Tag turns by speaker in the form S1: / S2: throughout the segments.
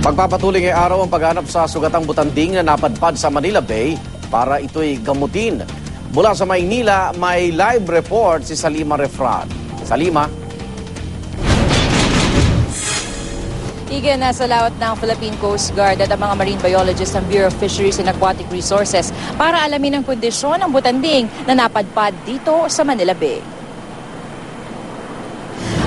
S1: Magpapatuloy ngayong araw ang paghanap sa sugatang butanding na napadpad sa Manila Bay para ito'y gamutin. Mula sa Maynila, may live report si Salima Refran. Salima.
S2: Igan na sa lawat ng Philippine Coast Guard at ang mga marine biologists ng Bureau of Fisheries and Aquatic Resources para alamin ang kondisyon ng butanding na napadpad dito sa Manila Bay.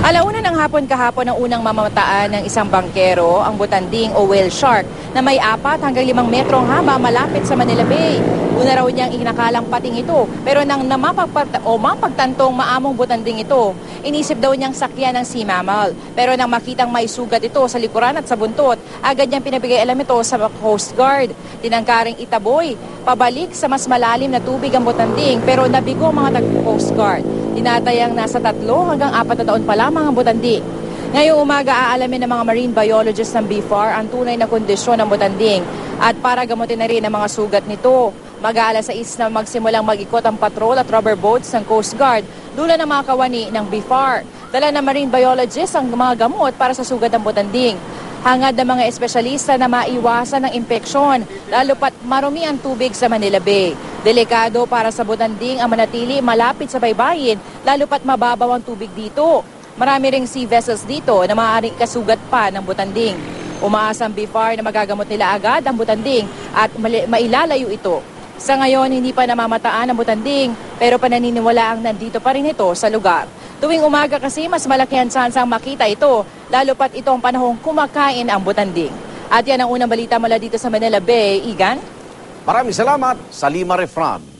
S2: Alauna ng hapon kahapon ang unang mamamataan ng isang bangkero, ang butanding o whale shark, na may 4 hanggang 5 metrong haba malapit sa Manila Bay. Una raw niyang inakalang pating ito, pero nang mapagtantong maamong butanding ito, inisip daw niyang sakyan ng sea mammal. Pero nang makitang may sugat ito sa likuran at sa buntot, agad niyang pinabigay alam ito sa Coast Guard. Tinangkaring itaboy, pabalik sa mas malalim na tubig ang butanding, pero nabigo ang mga Coast Guard. Tinatayang nasa 3 hanggang 4 na taon pa lamang ang butanding. Ngayong umaga aalamin ng mga marine biologists ng BFAR ang tunay na kondisyon ng butanding at para gamutin na rin ang mga sugat nito. Mag-aalas 6 na magsimulang mag-ikot ang patrol at rubber boats ng Coast Guard dula ng mga kawani ng BFAR. Dala ng marine biologists ang mga gamot para sa sugat ng butanding. Hangad ng mga espesyalista na maiwasan ng impeksyon, lalo pat marumi ang tubig sa Manila Bay. Delikado para sa butanding ang manatili malapit sa baybayin, lalo pat mababaw ang tubig dito. Marami ring sea vessels dito na maaaring kasugat pa ng butanding. Umaasa ang BFAR na magagamot nila agad ang butanding at mailalayo ito. Sa ngayon, hindi pa namamataan ang butanding, pero pananiniwala ang nandito pa rin ito sa lugar. Tuwing umaga kasi mas malaki ang tsansang makita ito, lalo pat ito ang panahong kumakain ang butanding. At yan ang unang balita mula dito sa Manila Bay. Igan?
S1: Maraming salamat, Salima Refran.